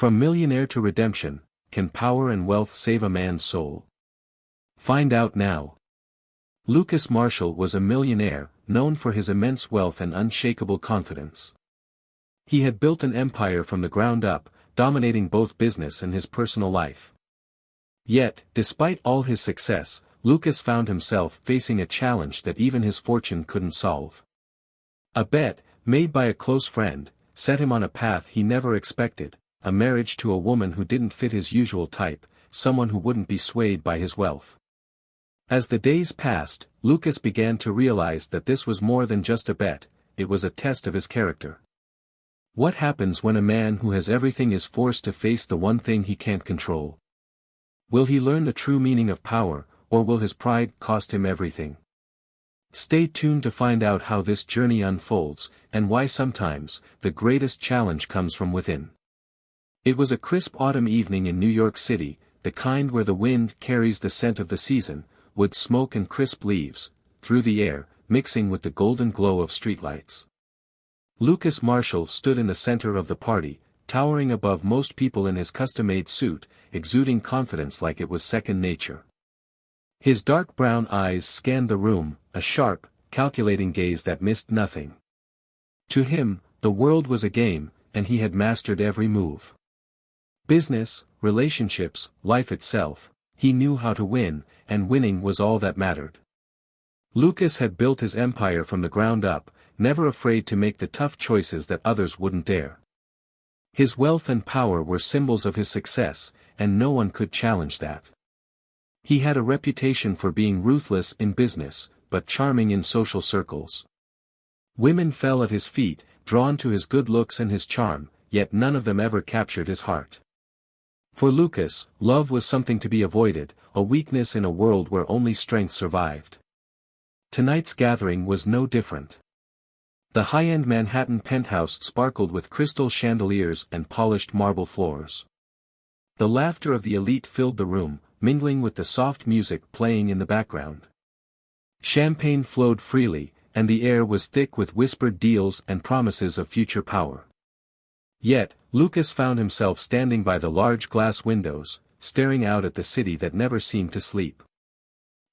From millionaire to redemption, can power and wealth save a man's soul? Find out now. Lucas Marshall was a millionaire, known for his immense wealth and unshakable confidence. He had built an empire from the ground up, dominating both business and his personal life. Yet, despite all his success, Lucas found himself facing a challenge that even his fortune couldn't solve. A bet, made by a close friend, set him on a path he never expected, a marriage to a woman who didn't fit his usual type, someone who wouldn't be swayed by his wealth. As the days passed, Lucas began to realize that this was more than just a bet, it was a test of his character. What happens when a man who has everything is forced to face the one thing he can't control? Will he learn the true meaning of power, or will his pride cost him everything? Stay tuned to find out how this journey unfolds, and why sometimes, the greatest challenge comes from within. It was a crisp autumn evening in New York City, the kind where the wind carries the scent of the season, wood smoke and crisp leaves, through the air, mixing with the golden glow of streetlights. Lucas Marshall stood in the center of the party, towering above most people in his custom-made suit, exuding confidence like it was second nature. His dark brown eyes scanned the room, a sharp, calculating gaze that missed nothing. To him, the world was a game, and he had mastered every move. Business, relationships, life itself, he knew how to win, and winning was all that mattered. Lucas had built his empire from the ground up, never afraid to make the tough choices that others wouldn't dare. His wealth and power were symbols of his success, and no one could challenge that. He had a reputation for being ruthless in business, but charming in social circles. Women fell at his feet, drawn to his good looks and his charm, yet none of them ever captured his heart. For Lucas, love was something to be avoided, a weakness in a world where only strength survived. Tonight's gathering was no different. The high-end Manhattan penthouse sparkled with crystal chandeliers and polished marble floors. The laughter of the elite filled the room, mingling with the soft music playing in the background. Champagne flowed freely, and the air was thick with whispered deals and promises of future power. Yet, Lucas found himself standing by the large glass windows, staring out at the city that never seemed to sleep.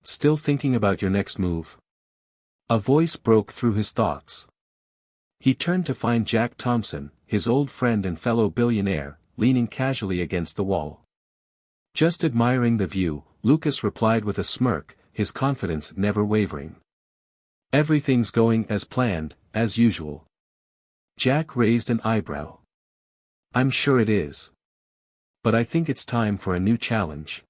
Still thinking about your next move? A voice broke through his thoughts. He turned to find Jack Thompson, his old friend and fellow billionaire, leaning casually against the wall. Just admiring the view, Lucas replied with a smirk, his confidence never wavering. Everything's going as planned, as usual. Jack raised an eyebrow. I'm sure it is. But I think it's time for a new challenge.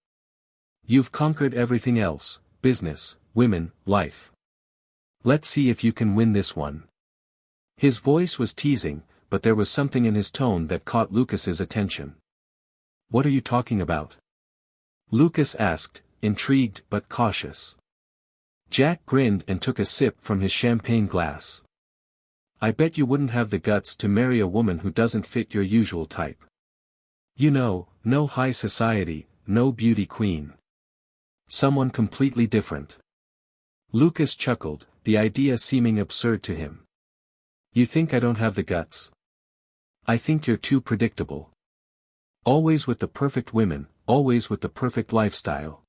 You've conquered everything else, business, women, life. Let's see if you can win this one. His voice was teasing, but there was something in his tone that caught Lucas's attention. What are you talking about? Lucas asked, intrigued but cautious. Jack grinned and took a sip from his champagne glass. I bet you wouldn't have the guts to marry a woman who doesn't fit your usual type. You know, no high society, no beauty queen. Someone completely different. Lucas chuckled, the idea seeming absurd to him. You think I don't have the guts? I think you're too predictable. Always with the perfect women, always with the perfect lifestyle.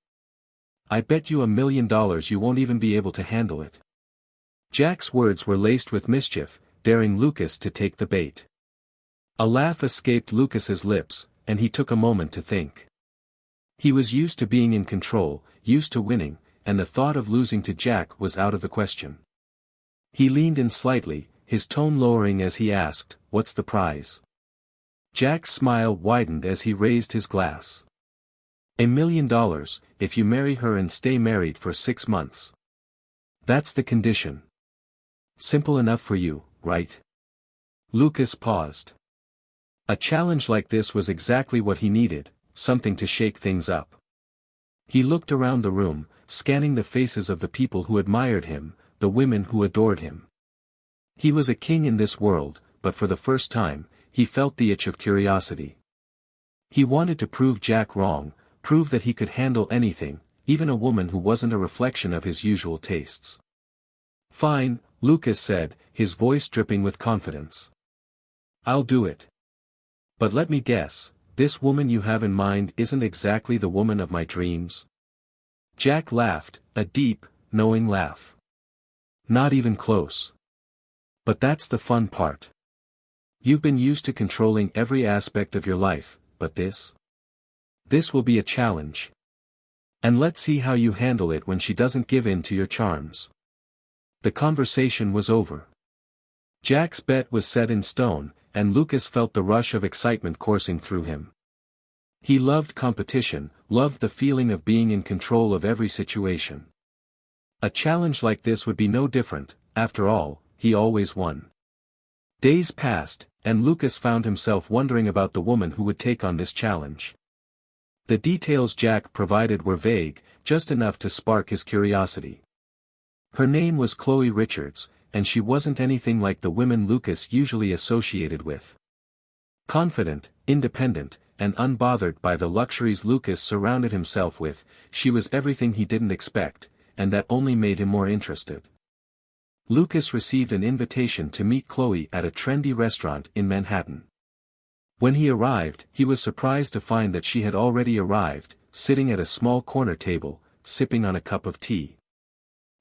I bet you $1 million you won't even be able to handle it. Jack's words were laced with mischief, daring Lucas to take the bait. A laugh escaped Lucas's lips, and he took a moment to think. He was used to being in control, used to winning, and the thought of losing to Jack was out of the question. He leaned in slightly, his tone lowering as he asked, "What's the prize?" Jack's smile widened as he raised his glass. $1 million, if you marry her and stay married for 6 months. That's the condition. Simple enough for you, right? Lucas paused. A challenge like this was exactly what he needed, something to shake things up. He looked around the room, scanning the faces of the people who admired him, the women who adored him. He was a king in this world, but for the first time, he felt the itch of curiosity. He wanted to prove Jack wrong, prove that he could handle anything, even a woman who wasn't a reflection of his usual tastes. Fine, Lucas said, his voice dripping with confidence. I'll do it. But let me guess, this woman you have in mind isn't exactly the woman of my dreams? Jack laughed, a deep, knowing laugh. Not even close. But that's the fun part. You've been used to controlling every aspect of your life, but this will be a challenge. And let's see how you handle it when she doesn't give in to your charms. The conversation was over. Jack's bet was set in stone, and Lucas felt the rush of excitement coursing through him. He loved competition, loved the feeling of being in control of every situation. A challenge like this would be no different, after all, he always won. Days passed, and Lucas found himself wondering about the woman who would take on this challenge. The details Jack provided were vague, just enough to spark his curiosity. Her name was Chloe Richards, and she wasn't anything like the women Lucas usually associated with. Confident, independent, and unbothered by the luxuries Lucas surrounded himself with, she was everything he didn't expect, and that only made him more interested. Lucas received an invitation to meet Chloe at a trendy restaurant in Manhattan. When he arrived, he was surprised to find that she had already arrived, sitting at a small corner table, sipping on a cup of tea.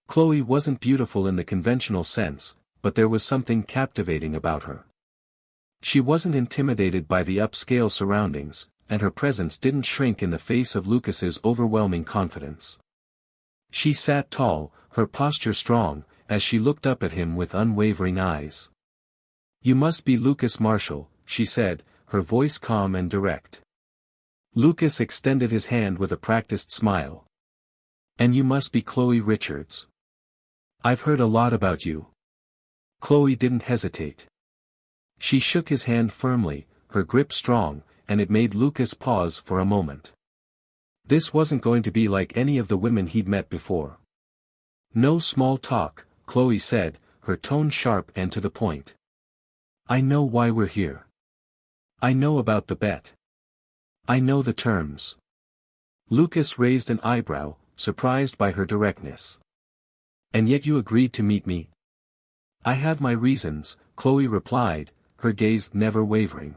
Chloe wasn't beautiful in the conventional sense, but there was something captivating about her. She wasn't intimidated by the upscale surroundings, and her presence didn't shrink in the face of Lucas's overwhelming confidence. She sat tall, her posture strong, as she looked up at him with unwavering eyes. "You must be Lucas Marshall," she said, her voice calm and direct. Lucas extended his hand with a practiced smile. "And you must be Chloe Richards. I've heard a lot about you." Chloe didn't hesitate. She shook his hand firmly, her grip strong, and it made Lucas pause for a moment. This wasn't going to be like any of the women he'd met before. "No small talk," Chloe said, her tone sharp and to the point. "I know why we're here. I know about the bet. I know the terms." Lucas raised an eyebrow, surprised by her directness. "And yet you agreed to meet me?" "I have my reasons," Chloe replied, her gaze never wavering.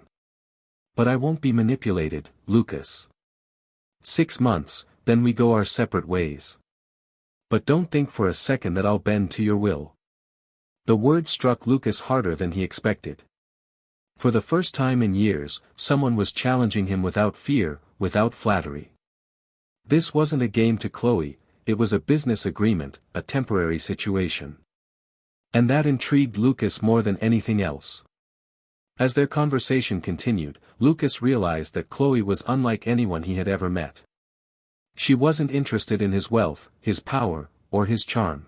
"But I won't be manipulated, Lucas. 6 months, then we go our separate ways. But don't think for a second that I'll bend to your will." The word struck Lucas harder than he expected. For the first time in years, someone was challenging him without fear, without flattery. This wasn't a game to Chloe, it was a business agreement, a temporary situation. And that intrigued Lucas more than anything else. As their conversation continued, Lucas realized that Chloe was unlike anyone he had ever met. She wasn't interested in his wealth, his power, or his charm.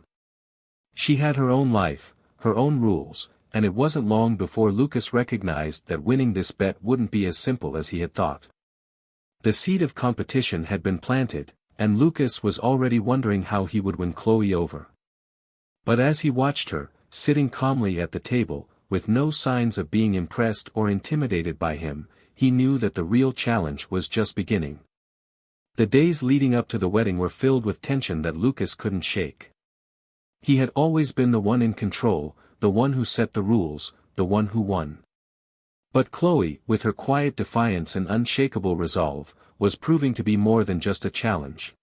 She had her own life, her own rules, and it wasn't long before Lucas recognized that winning this bet wouldn't be as simple as he had thought. The seed of competition had been planted, and Lucas was already wondering how he would win Chloe over. But as he watched her, sitting calmly at the table, with no signs of being impressed or intimidated by him, he knew that the real challenge was just beginning. The days leading up to the wedding were filled with tension that Lucas couldn't shake. He had always been the one in control, the one who set the rules, the one who won. But Chloe, with her quiet defiance and unshakable resolve, was proving to be more than just a challenge.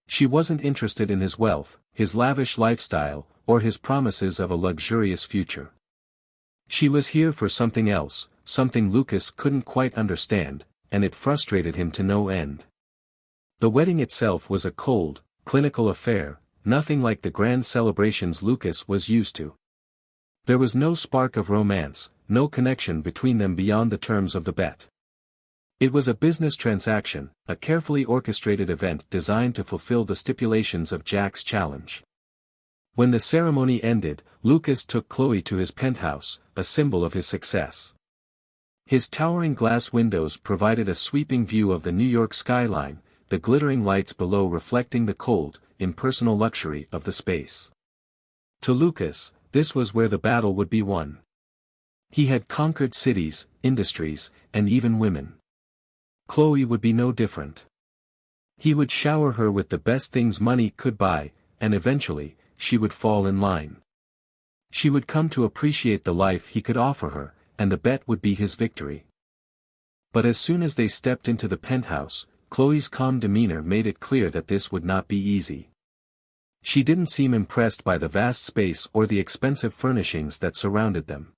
She wasn't interested in his wealth, his lavish lifestyle, or his promises of a luxurious future. She was here for something else, something Lucas couldn't quite understand, and it frustrated him to no end. The wedding itself was a cold, clinical affair, nothing like the grand celebrations Lucas was used to. There was no spark of romance, no connection between them beyond the terms of the bet. It was a business transaction, a carefully orchestrated event designed to fulfill the stipulations of Jack's challenge. When the ceremony ended, Lucas took Chloe to his penthouse, a symbol of his success. His towering glass windows provided a sweeping view of the New York skyline, the glittering lights below reflecting the cold, impersonal luxury of the space. To Lucas, this was where the battle would be won. He had conquered cities, industries, and even women. Chloe would be no different. He would shower her with the best things money could buy, and eventually, she would fall in line. She would come to appreciate the life he could offer her, and the bet would be his victory. But as soon as they stepped into the penthouse, Chloe's calm demeanor made it clear that this would not be easy. She didn't seem impressed by the vast space or the expensive furnishings that surrounded them.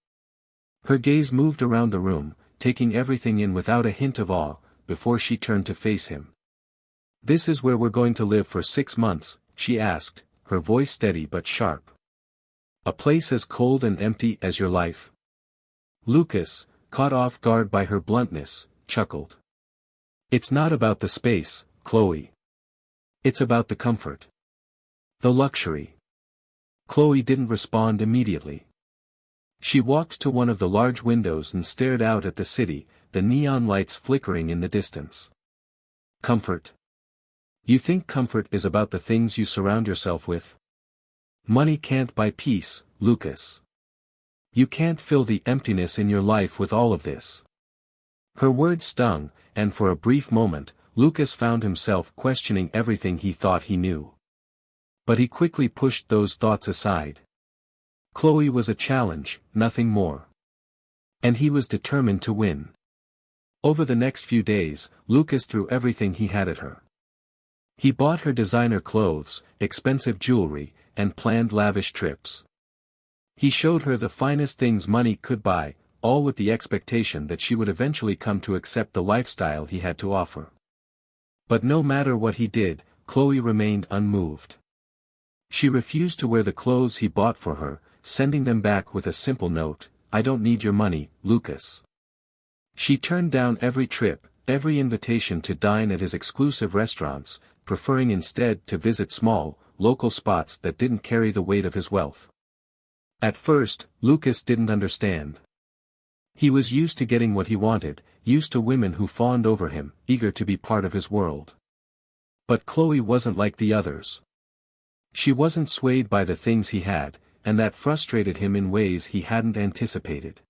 Her gaze moved around the room, taking everything in without a hint of awe, before she turned to face him. "This is where we're going to live for 6 months, she asked, her voice steady but sharp. "A place as cold and empty as your life?" Lucas, caught off guard by her bluntness, chuckled. "It's not about the space, Chloe. It's about the comfort. The luxury." Chloe didn't respond immediately. She walked to one of the large windows and stared out at the city, the neon lights flickering in the distance. "Comfort? You think comfort is about the things you surround yourself with? Money can't buy peace, Lucas. You can't fill the emptiness in your life with all of this." Her words stung, and for a brief moment, Lucas found himself questioning everything he thought he knew. But he quickly pushed those thoughts aside. Chloe was a challenge, nothing more. And he was determined to win. Over the next few days, Lucas threw everything he had at her. He bought her designer clothes, expensive jewelry, and planned lavish trips. He showed her the finest things money could buy, all with the expectation that she would eventually come to accept the lifestyle he had to offer. But no matter what he did, Chloe remained unmoved. She refused to wear the clothes he bought for her, sending them back with a simple note, "I don't need your money, Lucas." She turned down every trip, every invitation to dine at his exclusive restaurants, preferring instead to visit small, local spots that didn't carry the weight of his wealth. At first, Lucas didn't understand. He was used to getting what he wanted, used to women who fawned over him, eager to be part of his world. But Chloe wasn't like the others. She wasn't swayed by the things he had, and that frustrated him in ways he hadn't anticipated.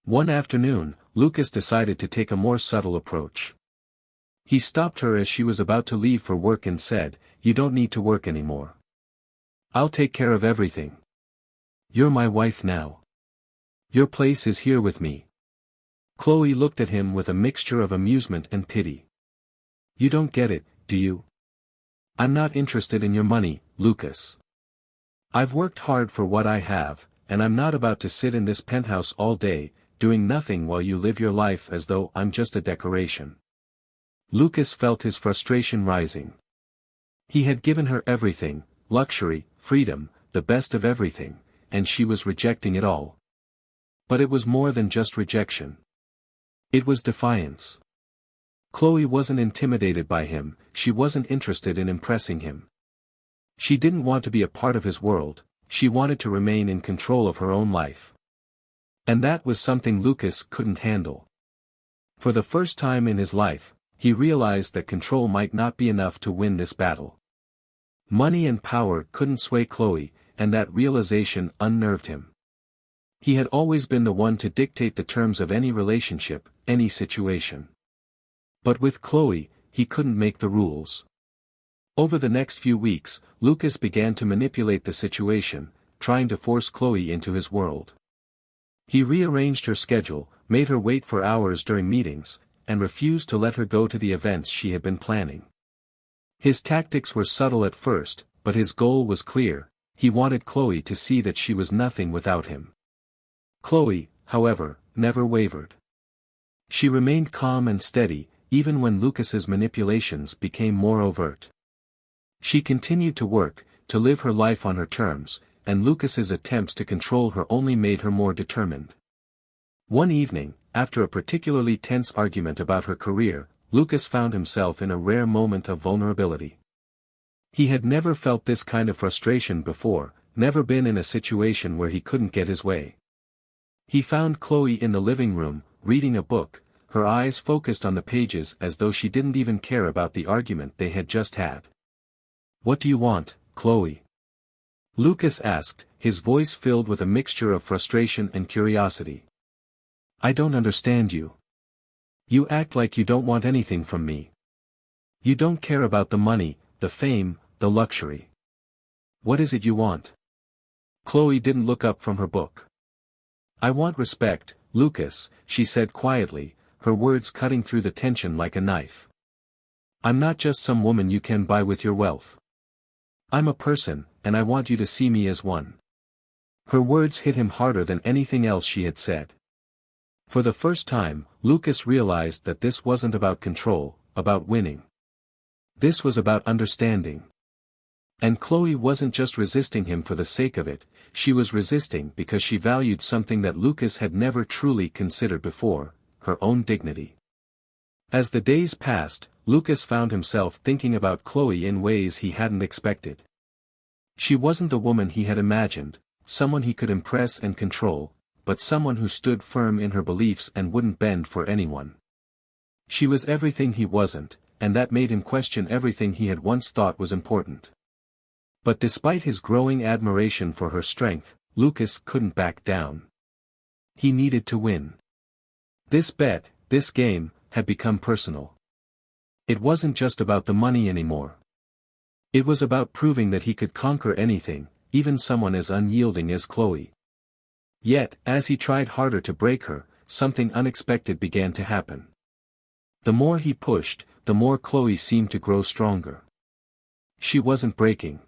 One afternoon, Lucas decided to take a more subtle approach. He stopped her as she was about to leave for work and said, "You don't need to work anymore. I'll take care of everything. You're my wife now. Your place is here with me." Chloe looked at him with a mixture of amusement and pity. "You don't get it, do you? I'm not interested in your money, Lucas. I've worked hard for what I have, and I'm not about to sit in this penthouse all day, doing nothing while you live your life as though I'm just a decoration." Lucas felt his frustration rising. He had given her everything, luxury, freedom, the best of everything, and she was rejecting it all. But it was more than just rejection. It was defiance. Chloe wasn't intimidated by him, she wasn't interested in impressing him. She didn't want to be a part of his world, she wanted to remain in control of her own life. And that was something Lucas couldn't handle. For the first time in his life, he realized that control might not be enough to win this battle. Money and power couldn't sway Chloe, and that realization unnerved him. He had always been the one to dictate the terms of any relationship, any situation. But with Chloe, he couldn't make the rules. Over the next few weeks, Lucas began to manipulate the situation, trying to force Chloe into his world. He rearranged her schedule, made her wait for hours during meetings, and refused to let her go to the events she had been planning. His tactics were subtle at first, but his goal was clear: he wanted Chloe to see that she was nothing without him. Chloe, however, never wavered. She remained calm and steady, even when Lucas's manipulations became more overt. She continued to work, to live her life on her terms, and Lucas's attempts to control her only made her more determined. One evening, after a particularly tense argument about her career, Lucas found himself in a rare moment of vulnerability. He had never felt this kind of frustration before, never been in a situation where he couldn't get his way. He found Chloe in the living room, reading a book, her eyes focused on the pages as though she didn't even care about the argument they had just had. "What do you want, Chloe?" Lucas asked, his voice filled with a mixture of frustration and curiosity. "I don't understand you. You act like you don't want anything from me. You don't care about the money, the fame, the luxury. What is it you want?" Chloe didn't look up from her book. "I want respect, Lucas," she said quietly, her words cutting through the tension like a knife. "I'm not just some woman you can buy with your wealth. I'm a person, and I want you to see me as one." Her words hit him harder than anything else she had said. For the first time, Lucas realized that this wasn't about control, about winning. This was about understanding. And Chloe wasn't just resisting him for the sake of it, she was resisting because she valued something that Lucas had never truly considered before, her own dignity. As the days passed, Lucas found himself thinking about Chloe in ways he hadn't expected. She wasn't the woman he had imagined, someone he could impress and control, but someone who stood firm in her beliefs and wouldn't bend for anyone. She was everything he wasn't, and that made him question everything he had once thought was important. But despite his growing admiration for her strength, Lucas couldn't back down. He needed to win. This bet, this game, had become personal. It wasn't just about the money anymore. It was about proving that he could conquer anything, even someone as unyielding as Chloe. Yet, as he tried harder to break her, something unexpected began to happen. The more he pushed, the more Chloe seemed to grow stronger. She wasn't breaking.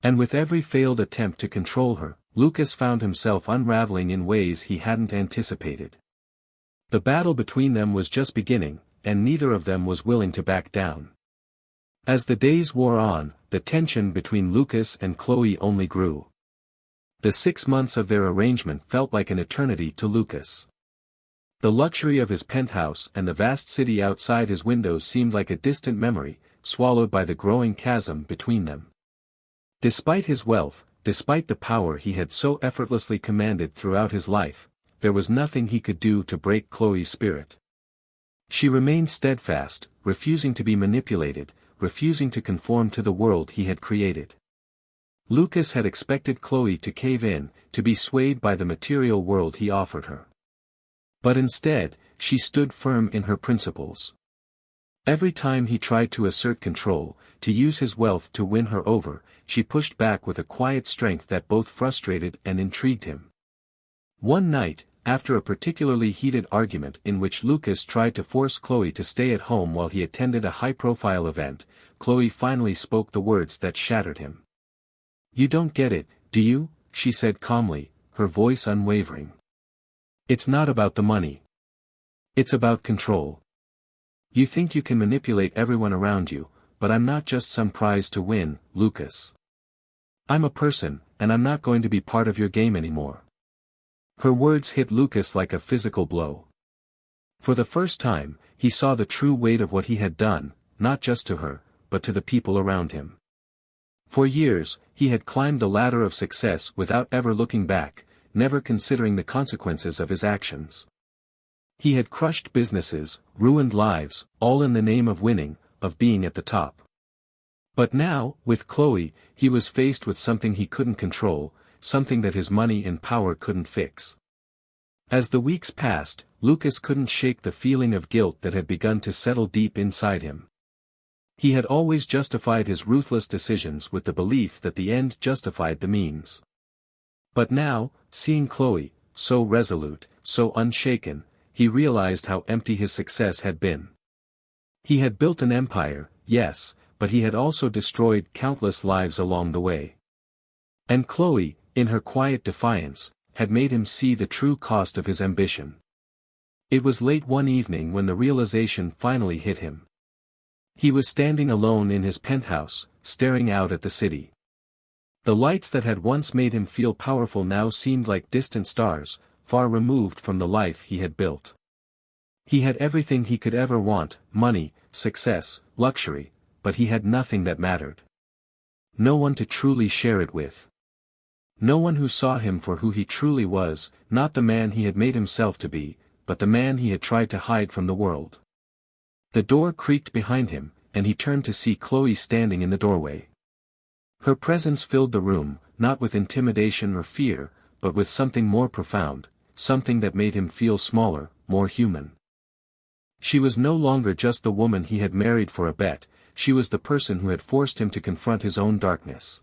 And with every failed attempt to control her, Lucas found himself unraveling in ways he hadn't anticipated. The battle between them was just beginning, and neither of them was willing to back down. As the days wore on, the tension between Lucas and Chloe only grew. The 6 months of their arrangement felt like an eternity to Lucas. The luxury of his penthouse and the vast city outside his windows seemed like a distant memory, swallowed by the growing chasm between them. Despite his wealth, despite the power he had so effortlessly commanded throughout his life, there was nothing he could do to break Chloe's spirit. She remained steadfast, refusing to be manipulated, refusing to conform to the world he had created. Lucas had expected Chloe to cave in, to be swayed by the material world he offered her. But instead, she stood firm in her principles. Every time he tried to assert control, to use his wealth to win her over, she pushed back with a quiet strength that both frustrated and intrigued him. One night, after a particularly heated argument in which Lucas tried to force Chloe to stay at home while he attended a high-profile event, Chloe finally spoke the words that shattered him. "You don't get it, do you?" she said calmly, her voice unwavering. "It's not about the money. It's about control. You think you can manipulate everyone around you, but I'm not just some prize to win, Lucas. I'm a person, and I'm not going to be part of your game anymore." Her words hit Lucas like a physical blow. For the first time, he saw the true weight of what he had done, not just to her, but to the people around him. For years, he had climbed the ladder of success without ever looking back, never considering the consequences of his actions. He had crushed businesses, ruined lives, all in the name of winning, of being at the top. But now, with Chloe, he was faced with something he couldn't control, something that his money and power couldn't fix. As the weeks passed, Lucas couldn't shake the feeling of guilt that had begun to settle deep inside him. He had always justified his ruthless decisions with the belief that the end justified the means. But now, seeing Chloe, so resolute, so unshaken, he realized how empty his success had been. He had built an empire, yes, but he had also destroyed countless lives along the way. And Chloe, in her quiet defiance, had made him see the true cost of his ambition. It was late one evening when the realization finally hit him. He was standing alone in his penthouse, staring out at the city. The lights that had once made him feel powerful now seemed like distant stars, far removed from the life he had built. He had everything he could ever want, money, success, luxury, but he had nothing that mattered. No one to truly share it with. No one who saw him for who he truly was, not the man he had made himself to be, but the man he had tried to hide from the world. The door creaked behind him, and he turned to see Chloe standing in the doorway. Her presence filled the room, not with intimidation or fear, but with something more profound, something that made him feel smaller, more human. She was no longer just the woman he had married for a bet, she was the person who had forced him to confront his own darkness.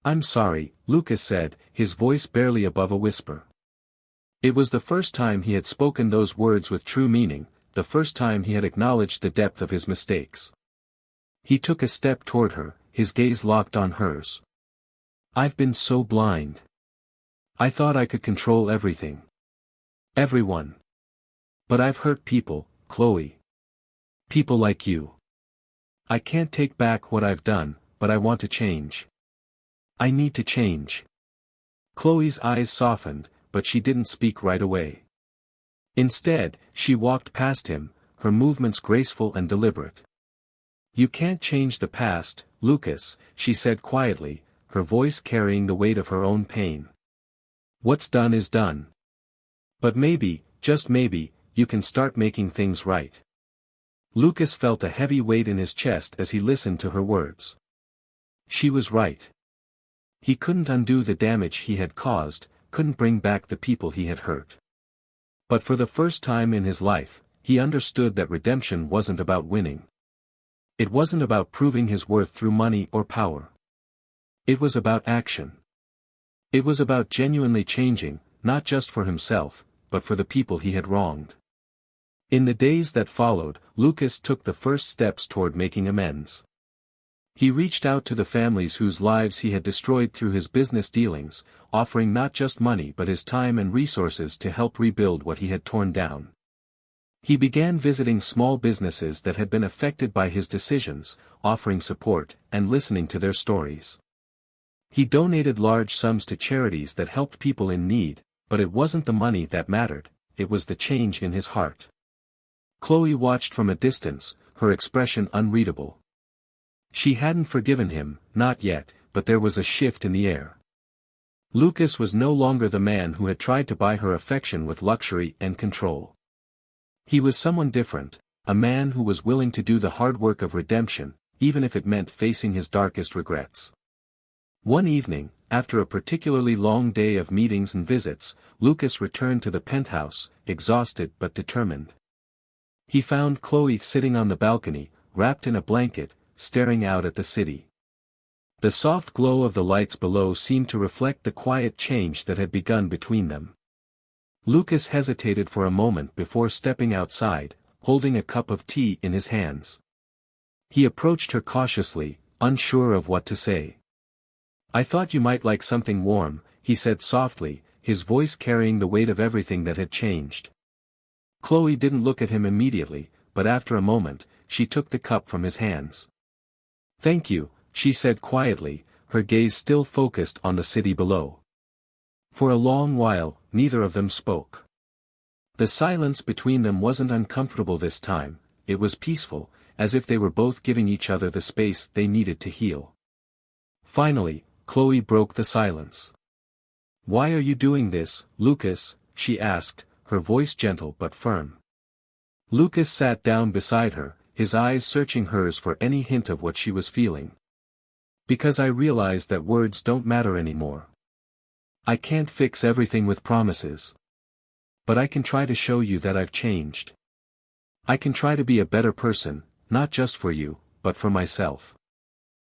"I'm sorry," Lucas said, his voice barely above a whisper. It was the first time he had spoken those words with true meaning, the first time he had acknowledged the depth of his mistakes. He took a step toward her, his gaze locked on hers. "I've been so blind. I thought I could control everything. Everyone. But I've hurt people, Chloe. People like you. I can't take back what I've done, but I want to change. I need to change." Chloe's eyes softened, but she didn't speak right away. Instead, she walked past him, her movements graceful and deliberate. "You can't change the past, Lucas," she said quietly, her voice carrying the weight of her own pain. "What's done is done. But maybe, just maybe, you can start making things right." Lucas felt a heavy weight in his chest as he listened to her words. She was right. He couldn't undo the damage he had caused, couldn't bring back the people he had hurt. But for the first time in his life, he understood that redemption wasn't about winning. It wasn't about proving his worth through money or power. It was about action. It was about genuinely changing, not just for himself, but for the people he had wronged. In the days that followed, Lucas took the first steps toward making amends. He reached out to the families whose lives he had destroyed through his business dealings, offering not just money but his time and resources to help rebuild what he had torn down. He began visiting small businesses that had been affected by his decisions, offering support, and listening to their stories. He donated large sums to charities that helped people in need, but it wasn't the money that mattered, it was the change in his heart. Chloe watched from a distance, her expression unreadable. She hadn't forgiven him, not yet, but there was a shift in the air. Lucas was no longer the man who had tried to buy her affection with luxury and control. He was someone different, a man who was willing to do the hard work of redemption, even if it meant facing his darkest regrets. One evening, after a particularly long day of meetings and visits, Lucas returned to the penthouse, exhausted but determined. He found Chloe sitting on the balcony, wrapped in a blanket, staring out at the city. The soft glow of the lights below seemed to reflect the quiet change that had begun between them. Lucas hesitated for a moment before stepping outside, holding a cup of tea in his hands. He approached her cautiously, unsure of what to say. "I thought you might like something warm," he said softly, his voice carrying the weight of everything that had changed. Chloe didn't look at him immediately, but after a moment, she took the cup from his hands. "Thank you," she said quietly, her gaze still focused on the city below. For a long while, neither of them spoke. The silence between them wasn't uncomfortable this time, it was peaceful, as if they were both giving each other the space they needed to heal. Finally, Chloe broke the silence. "Why are you doing this, Lucas?" she asked, her voice gentle but firm. Lucas sat down beside her, his eyes searching hers for any hint of what she was feeling. "Because I realize that words don't matter anymore. I can't fix everything with promises. But I can try to show you that I've changed. I can try to be a better person, not just for you, but for myself."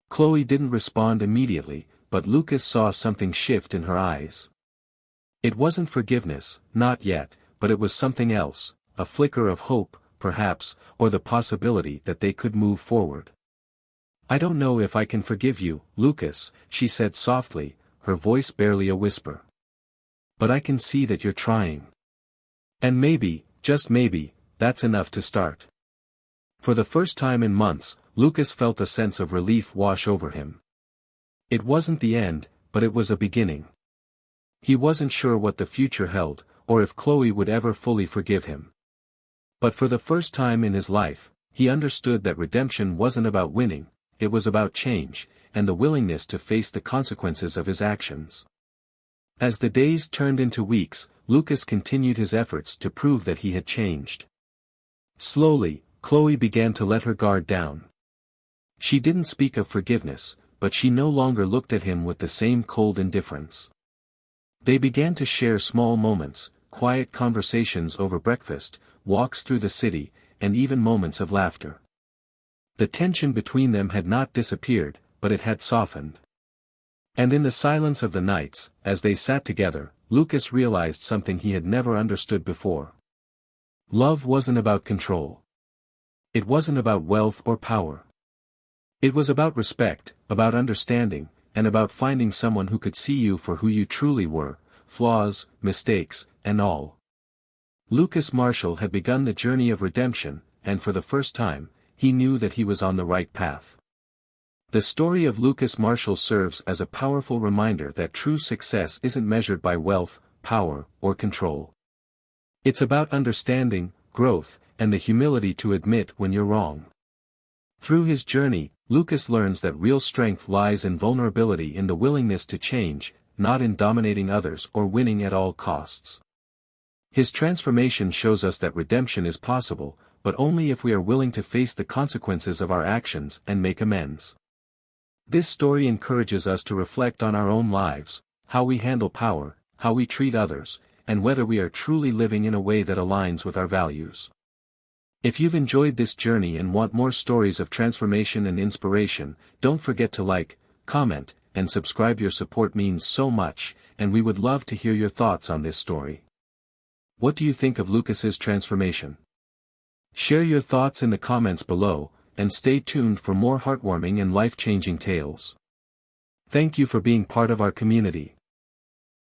Chloe didn't respond immediately, but Lucas saw something shift in her eyes. It wasn't forgiveness, not yet, but it was something else, a flicker of hope, perhaps, or the possibility that they could move forward. "I don't know if I can forgive you, Lucas," she said softly, her voice barely a whisper. "But I can see that you're trying. And maybe, just maybe, that's enough to start." For the first time in months, Lucas felt a sense of relief wash over him. It wasn't the end, but it was a beginning. He wasn't sure what the future held, or if Chloe would ever fully forgive him. But for the first time in his life, he understood that redemption wasn't about winning, it was about change, and the willingness to face the consequences of his actions. As the days turned into weeks, Lucas continued his efforts to prove that he had changed. Slowly, Chloe began to let her guard down. She didn't speak of forgiveness, but she no longer looked at him with the same cold indifference. They began to share small moments, quiet conversations over breakfast, walks through the city, and even moments of laughter. The tension between them had not disappeared, but it had softened. And in the silence of the nights, as they sat together, Lucas realized something he had never understood before. Love wasn't about control. It wasn't about wealth or power. It was about respect, about understanding, and about finding someone who could see you for who you truly were, flaws, mistakes, and all. Lucas Marshall had begun the journey of redemption, and for the first time, he knew that he was on the right path. The story of Lucas Marshall serves as a powerful reminder that true success isn't measured by wealth, power, or control. It's about understanding, growth, and the humility to admit when you're wrong. Through his journey, Lucas learns that real strength lies in vulnerability, in the willingness to change, not in dominating others or winning at all costs. His transformation shows us that redemption is possible, but only if we are willing to face the consequences of our actions and make amends. This story encourages us to reflect on our own lives, how we handle power, how we treat others, and whether we are truly living in a way that aligns with our values. If you've enjoyed this journey and want more stories of transformation and inspiration, don't forget to like, comment, and subscribe. Your support means so much, and we would love to hear your thoughts on this story. What do you think of Lucas's transformation? Share your thoughts in the comments below, and stay tuned for more heartwarming and life-changing tales. Thank you for being part of our community.